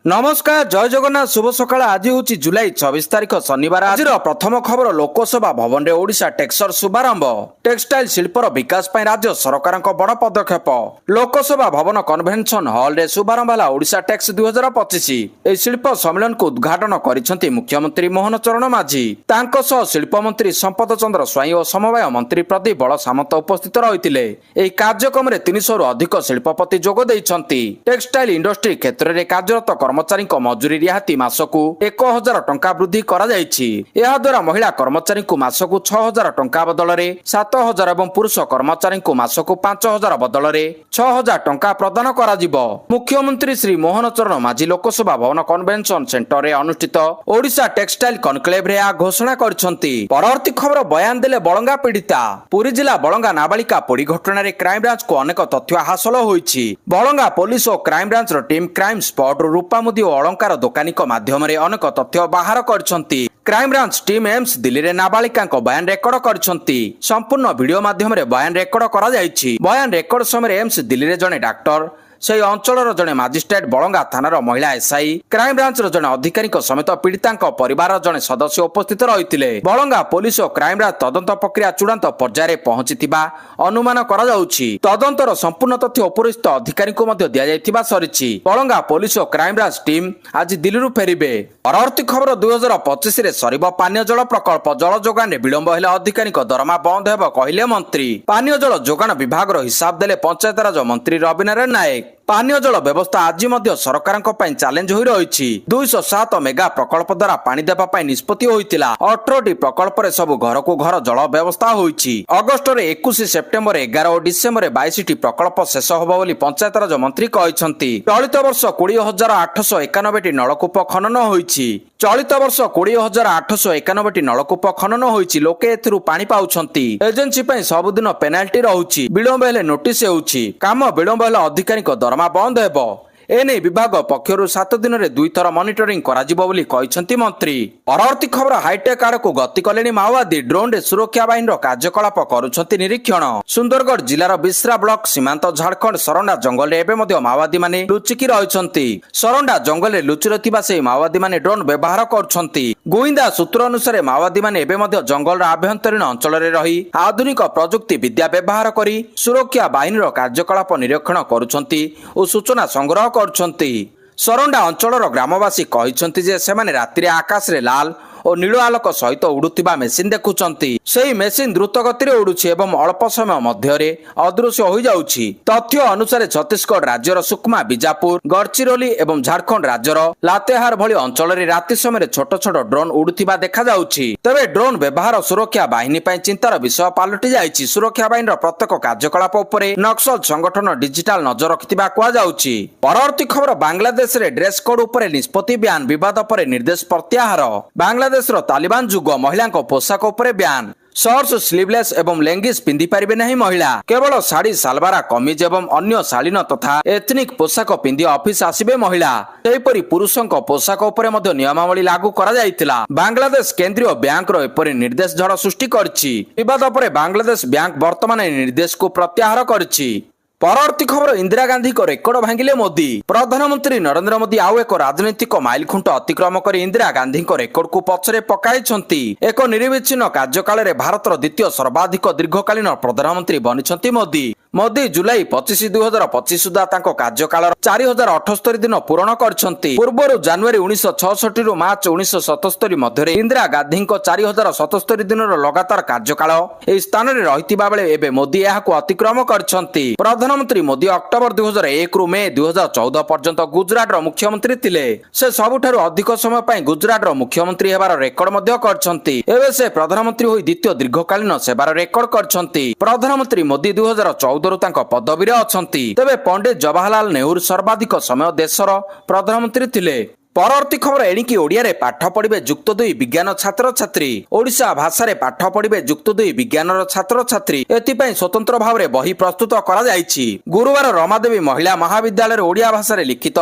नमस्कार जय जगन्नाथ शुभ सकाळ। आज हूँ जुलाई 26 तारिख शनिवार। आज प्रथम खबर लोकसभा भवन में ओडिशा टेक्सर शुभारंभ। टेक्सटाइल शिल्पर विकास पर राज्य सरकार बड़ पदक्षेप। लोकसभा भवन कन्वेंशन हॉल रे शुभारंभ है ओडिशा टेक्स 2025। यह शिल्प सम्मेलन को उद्घाटन कर मुख्यमंत्री मोहन चरण माझी। शिल्प मंत्री संपत चंद्र स्वाई और समवाय मंत्री प्रदीप बड़ सामंत उपस्थित रही। कार्यक्रम में 300 रु अधिक शिल्पपति जोग देइछंती। टेक्सटाइल इंडस्ट्री क्षेत्र में कार्यरत कर्मचारी मजूरी रिहाती मासकू 1000 टंका वृद्धि द्वारा महिला कर्मचारी मासकू 6000 टंका बदल में 7000 और पुरुष कर्मचारी मासकू 5000 बदल में 6000 टंका प्रदान करा जिवो। मुख्यमंत्री श्री मोहन चरण माझी लोकसभा भवन कन्वेंशन सेंटर में अनुष्ठित ओडिशा टेक्सटाइल कनक्लेव रे आ घोषणा करछंती। परवर्ती खबर बयान देले बलंगा पीड़िता। पुरी जिला बलंगा नाबालिका पोड़ी घटना रे क्राइम ब्रांच को अनेक तथ्य हासिल होईछि। बलंगा पुलिस और crime branch team crime spot रूपा मुदी और अलंकार दोकानी माध्यम अनेक तथ्य बाहर करछंती। Crime branch team AIIMS Delhi रे नाबालिका बयान रेकर्ड करछंती। संपूर्ण वीडियो माध्यम बयान रेकर्ड करा जायछि। बयान रेकर्ड समय एम्स दिल्ली रे जने डाक्टर से अंचल जड़े मजिस्ट्रेट बलंगा थानार महिला एसआई क्राइम ब्रांच जड़े अधिकारी समेत पीड़िता परिवार जड़े सदस्य उपस्थित रही। बलंगा पुलिस और क्राइम ब्रांच तदंत प्रक्रिया चूड़ांत पर्यायर पहुंची अनुमान तदंतर संपूर्ण तथ्य उपरिस्थ अधिकारी को दिया सरी। बलंगा पुलिस और क्राइम ब्रांच टीम आज दिल्ली फेरिबे। परवर्ती खबर 2025 रे सरीब पानीय जल प्रकल्प। जल जोगान विलंब हेले अधिकारी दरमा बंद हेब कहले मंत्री। पानीय जल जोगान विभाग हिसाब देले पंचायतराज मंत्री रविनारायण नायक। पानीय जल व्यवस्था आज सरकार चैलेंज हो रही। 207 मेगा प्रकल्प द्वारा पानी देवा निष्पत्ति होता। 18टी प्रकल्प रे सब घर को घर जल व्यवस्था होती। अगस्ट रे 21 सेप्टेम्बर 11 और डिसेम्बर 22टी प्रकल्प शेष होब बोली पंचायतराज मंत्री कहते। चलित वर्ष 20,891टी नलकूप खनन होईछि। चलित वर्ष 20,891टी नलकूप खनन होईछि। लोके एथुरु पानी पाउछंती। एजेंसी पई सबुदिन पेनाल्टी रहुछि। विलंब हेले नोटिस हेउछि। काम विलंब हेले अधिकारी दरमा बंद हेबो। एने विभाग पक्षरु 7 दिन में 2 थर मॉनिटरिंग करा मंत्री। परवर्ती खबर हाईटेक आड़ को गति कले माओवादी। ड्रोन रे सुरक्षा बाहिनी कार्यकलाप करुछंती निरीक्षण। सुंदरगढ़ जिलार बिस्रा ब्लॉक सीमांत झारखंड सरंडा जंगल एवं माओवादी माने लुचिकी रहिछंती। सरंडा जंगल में लुचि रहिबा से माओवादी माने ड्रोन व्यवहार करुछंती। गोइंदा सूत्र अनुसार माओवादी माने एबे मध्य जंगल आभ्यंतरीण अंचल में रही आधुनिक प्रजुक्ति विद्या व्यवहार करी सुरक्षा बाहिनी कार्यकलाप निरीक्षण करुछंती और सूचना संग्रह सरंडा अंचल ग्रामवासी कहते जे सेमाने राति आकाश रे लाल और नील आलोक सहित उड़ुवा मेसीन देखुंती। से मेसीन द्रुत गति में उड़ुछि एवं अल्प समय मध्य अदृश्य हो जाउछि। तथ्य अनुसार छत्तीसगढ़ राज्यर सुकमा बीजापुर गढ़चिरोली एवं झारखंड राज्यर लातेहार भली अंचल में राति समय छोट छोट ड्रोन उड़ुवा देखा जाउछि। तबे ड्रोन व्यवहार सुरक्षा बाहिनी पई चिंतार विषय पलटि जाइछि। सुरक्षा बाहिनी प्रत्येक कार्यकलाप उपरे नक्सल संगठन डिजिटाल नजर रखिथिबा कुआ जाउछि। परवर्ती खबर बांग्लादेश रे ड्रेस कोड उपरे निष्पत्ति बयान। विवाद पर निर्देश प्रत्याहार। बांग्लादेश तालिबान जुग महिला पोशाक उपरे बयान। शॉर्ट्स स्लीवलेस एवं लेंगिस पिंधि पारिबे नहीं महिला। केवल साड़ी सालवारा कमीज एवं अन्य शालीन तथा एथनिक पोशाक पिंधि ऑफिस आसिबे महिला। सेहिपरि पुरुषक पोशाक उपरे मध्य नियमावली लागू करा जायतिला। बांग्लादेश केंद्रीय बैंक रो एपरि निर्देश झड़ सृष्टि करछि। विवाद पर बांग्लादेश बैंक वर्तमान निर्देश को प्रत्याहार करछि। परवर्ती खबर इंदिरा गांधी को रेकर्ड भांगिले मोदी। प्रधानमंत्री नरेंद्र मोदी आउ एक राजनीतिक माइलखुंट अतिक्रम कर इंदिरा गांधी को रेकर्ड को पछरे पकाइछंती। एक निरविच्छिन्न कार्यकाल में भारतर द्वितीय सर्वाधिक दीर्घकालीन प्रधानमंत्री बनिछंती मोदी। मोदी जुलाई 25 2025 सुधा कार्यकाल 4078 दिन पूर्ण करछंती। पूर्व जनवरी 1966 रु मार्च 1977 मध्य इंदिरा गांधी 4077 दिन लगातार कार्यकाल एही स्थान रे रहितिबा बेले एबे मोदी एहाको अतिक्रम करछंती। प्रधानमंत्री मोदी अक्टोबर 2001 रु मे 2014 पर्यंत गुजरात रो मुख्यमंत्री थिले। से सबुठारु अधिक समय पई गुजरात रो मुख्यमंत्री हेबार रेकर्ड मध्य करछंती। एबे से प्रधानमंत्री होई द्वितीय दीर्घकालीन सेवार रेकर्ड करछंती। प्रधानमंत्री मोदी 2014 पदवी रे अछंती। तबे पंडित जवाहरलाल नेहरू सर्वाधिक समय देशर प्रधानमंत्री थिले। परवर्ती खबर एणिकी ओडिया रे पाठ पढ़िबे युक्त 2 विज्ञान छात्र छात्री। ओडिशा भाषा रे पाठ पढ़िबे युक्त 2 विज्ञान छात्र छात्री। एथिपई स्वतंत्र भाव रे बही प्रस्तुत करा जायछि। गुरुवार रमादेवी महिला महाविद्यालय रे ओडिया भाषा रे लिखित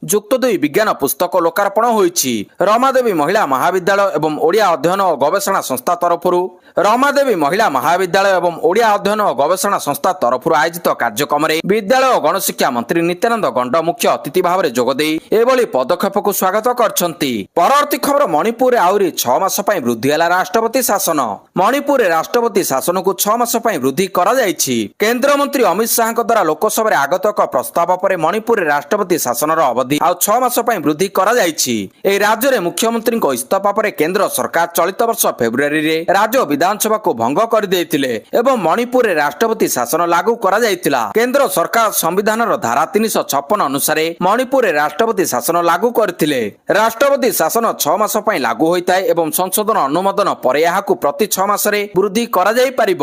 ଯୁକ୍ତ 2 ବିଜ୍ଞାନ ପୁସ୍ତକ ଲୋକାର୍ପଣ ହୋଇଛି। ରମାଦେବୀ ମହିଳା ମହାବିଦ୍ୟାଳୟ ଏବଂ ଓଡ଼ିଆ ଅଧ୍ୟୟନ ଓ ଗବେଷଣା ସଂସ୍ଥା ତରଫରୁ ରମାଦେବୀ ମହିଳା ମହାବିଦ୍ୟାଳୟ ଏବଂ ଓଡ଼ିଆ ଅଧ୍ୟୟନ ଓ ଗବେଷଣା ସଂସ୍ଥା ତରଫରୁ ଆୟୋଜିତ କାର୍ଯ୍ୟକ୍ରମରେ ବିଦ୍ୟାଳୟ ଓ ଗଣଶିକ୍ଷା ମନ୍ତ୍ରୀ ନିତ୍ୟାନନ୍ଦ ଗଣ୍ଡ ମୁଖ୍ୟ ଅତିଥି ଭାବରେ ଯୋଗଦେଇ ଏଭଳି ପଦକ୍ଷେପକୁ ସ୍ୱାଗତ କରିଛନ୍ତି। ପରବର୍ତ୍ତୀ ଖବର ମଣିପୁରରେ ଆହୁରି 6 ମାସ ପାଇଁ ବୃଦ୍ଧି ହେଲା ରାଷ୍ଟ୍ରପତି ଶାସନ। ମଣିପୁରରେ ରାଷ୍ଟ୍ରପତି ଶାସନକୁ 6 ମାସ ପାଇଁ ବୃଦ୍ଧି କରାଯାଇଛି। କେନ୍ଦ୍ରମନ୍ତ୍ରୀ ଅମିତ ଶାହଙ୍କ ଦ୍ୱାରା ଲୋକସଭାରେ ଆଗତ ଏକ ପ୍ରସ୍ତାବ ପରେ ମଣିପୁରରେ ରାଷ୍ଟ୍ରପତି ଶାସନର ଅବଧି ଆଉ 6 ମାସ ପାଇଁ ବୃଦ୍ଧି କରାଯାଇଛି। ଏହି ରାଜ୍ୟରେ ମୁଖ୍ୟମନ୍ତ୍ରୀଙ୍କ ଇସ୍ତଫା ପରେ କେନ୍ଦ୍ର ସରକାର ଚଳିତ ବର୍ଷ ଫେବୃଆରୀରେ ରାଜ୍ୟ ବିଧାନସଭାକୁ ଭଙ୍ଗ କରିଦେଇଥିଲେ ଏବଂ ମଣିପୁରରେ ରାଷ୍ଟ୍ରପତି ଶାସନ ଲାଗୁ କରାଯାଇଥିଲା। କେନ୍ଦ୍ର ସରକାର ସମ୍ବିଧାନର ଧାରା 356 ଅନୁସାରେ ମଣିପୁରରେ ରାଷ୍ଟ୍ରପତି ଶାସନ ଲାଗୁ କରିଥିଲେ। ରାଷ୍ଟ୍ରପତି ଶାସନ 6 ମାସ ପାଇଁ ଲାଗୁ ହୋଇଥାଏ ଏବଂ ସଂଶୋଧନ ଅନୁମୋଦନ ପରେ ଏହାକୁ ପ୍ରତି 6 ମାସରେ ବୃଦ୍ଧି କରାଯାଇପାରିବ।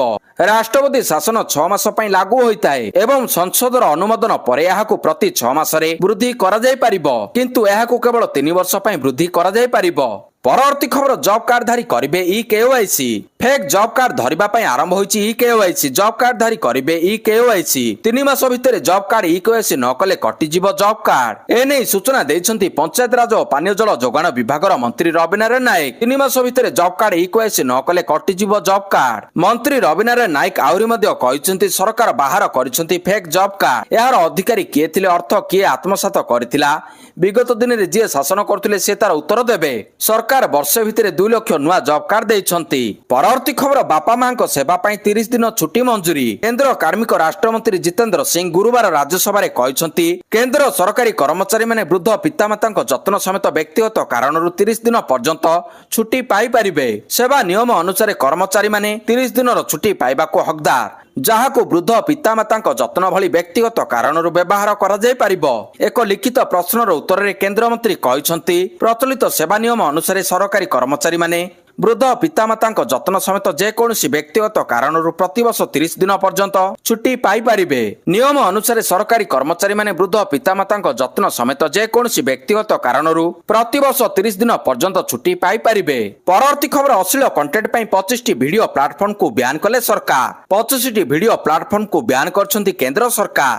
ରାଷ୍ଟ୍ରପତି ଶାସନ 6 ମାସ ପାଇଁ ଲାଗୁ ହୋଇଥାଏ ଏବଂ ସଂସଦର ଅନୁମୋଦନ ପରେ ଏହାକୁ ପ୍ରତି 6 ମାସରେ ବୃଦ୍ଧି କରାଯାଇପାରିବ, କିନ୍ତୁ ଏହାକୁ କେବଳ 3 ବର୍ଷ ପାଇଁ ବୃଦ୍ଧି କରାଯାଇପାରିବ। ପରବର୍ତ୍ତୀ ଖବର ଜବ୍ କାର୍ଡଧାରୀ କରିବେ ଇକେୱାଇସି। ଫେକ୍ ଜବ୍ କାର୍ଡ ଧରିବା ପାଇଁ ଆରମ୍ଭ ହୋଇଛି ଇକେୱାଇସି। ଜବ୍ କାର୍ଡଧାରୀ କରିବେ ଇକେୱାଇସି। 3 ମାସ ଭିତରେ ଜବ୍ କାର୍ଡ ଇକେୱାଇସି ନ କଲେ କଟିଯିବ ଜବ୍ କାର୍ଡ। ଏନେଇ ସୂଚନା ଦେଇଛନ୍ତି ପଞ୍ଚାୟତରାଜ ଓ ପାନୀୟ ଜଳ ଯୋଗାଣ ବିଭାଗର ମନ୍ତ୍ରୀ ରବିନାରାୟଣ ନାୟକ। 3 ମାସ ଭିତରେ ଜବ୍ କାର୍ଡ ଇକେୱାଇସି ନ କଲେ କଟିଯିବ ଜବ୍ କାର୍ଡ। ମନ୍ତ୍ରୀ ରବିନାରାୟଣ ନାୟକ ଆହୁରି ମଧ୍ୟ କହିଛନ୍ତି ସରକାର ବାହାର କରିଛନ୍ତି ଫେକ୍ ଜବ୍ କାର୍ଡ। ଏହାର ଅଧିକାରୀ କିଏ ଥିଲେ, ଅର୍ଥ କିଏ ଆତ୍ମସାତ କରିଥିଲା, ବିଗତ ଦିନରେ ଯିଏ ଶାସନ କରୁଥିଲେ ସେ ତାର ଉତ୍ତର ଦେବେ। ସରକାର ବର୍ଷେ ଭିତରେ 2 ଲକ୍ଷ ନୂଆ ଜବ୍ କାର୍ଡ ଦେଇଛନ୍ତି। ପରବର୍ତ୍ତୀ ଖବର ବାପା ମାଙ୍କ ସେବା ପାଇଁ 30 ଦିନ ଛୁଟି ମଞ୍ଜୁରୀ। କେନ୍ଦ୍ର କାର୍ମିକ ରାଷ୍ଟ୍ରମନ୍ତ୍ରୀ ଜିତେନ୍ଦ୍ର ସିଂ ଗୁରୁବାର ରାଜ୍ୟସଭାରେ କହିଛନ୍ତି କେନ୍ଦ୍ର ସରକାରୀ କର୍ମଚାରୀମାନେ ବୃଦ୍ଧ ପିତାମାତାଙ୍କ ଯତ୍ନ ସମେତ ବ୍ୟକ୍ତିଗତ କାରଣରୁ 30 ଦିନ ପର୍ଯ୍ୟନ୍ତ ଛୁଟି ପାଇପାରିବେ। ସେବା ନିୟମ ଅନୁସାରେ କର୍ମଚାରୀମାନେ 30 ଦିନର ଛୁଟି ପାଇବାକୁ ହକଦାର, ଯାହାକୁ ବୃଦ୍ଧ ପିତାମାତାଙ୍କ ଯତ୍ନ ଭଳି ବ୍ୟକ୍ତିଗତ କାରଣରୁ ବ୍ୟବହାର କରାଯାଇପାରିବ। ଏକ ଲିଖିତ ପ୍ରଶ୍ନର ଉତ୍ତରରେ କେନ୍ଦ୍ରମନ୍ତ୍ରୀ କହିଛନ୍ତି ପ୍ରଚଳିତ ସେବା ନିୟମ ଅନୁସାରେ ସରକାରୀ କର୍ମଚାରୀମାନେ ବୃଦ୍ଧ ପିତାମାତାଙ୍କ ଯତ୍ନ ସମେତ ଯେକୌଣସି ବ୍ୟକ୍ତିଗତ କାରଣରୁ ପ୍ରତିବର୍ଷ 30 ଦିନ ପର୍ଯ୍ୟନ୍ତ ଛୁଟି ପାଇପାରିବେ। ନିୟମ ଅନୁସାରେ ସରକାରୀ କର୍ମଚାରୀମାନେ ବୃଦ୍ଧ ପିତାମାତାଙ୍କ ଯତ୍ନ ସମେତ ଯେକୌଣସି ବ୍ୟକ୍ତିଗତ କାରଣରୁ ପ୍ରତିବର୍ଷ 30 ଦିନ ପର୍ଯ୍ୟନ୍ତ ଛୁଟି ପାଇପାରିବେ। ପରବର୍ତ୍ତୀ ଖବର ଅଶ୍ଳୀଳ କଣ୍ଟେଣ୍ଟ ପାଇଁ 25ଟି ଭିଡିଓ ପ୍ଲାଟଫର୍ମକୁ ବ୍ୟାନ୍ କଲେ ସରକାର। 25ଟି ଭିଡିଓ ପ୍ଲାଟଫର୍ମକୁ ବ୍ୟାନ୍ କରିଛନ୍ତି କେନ୍ଦ୍ର ସରକାର।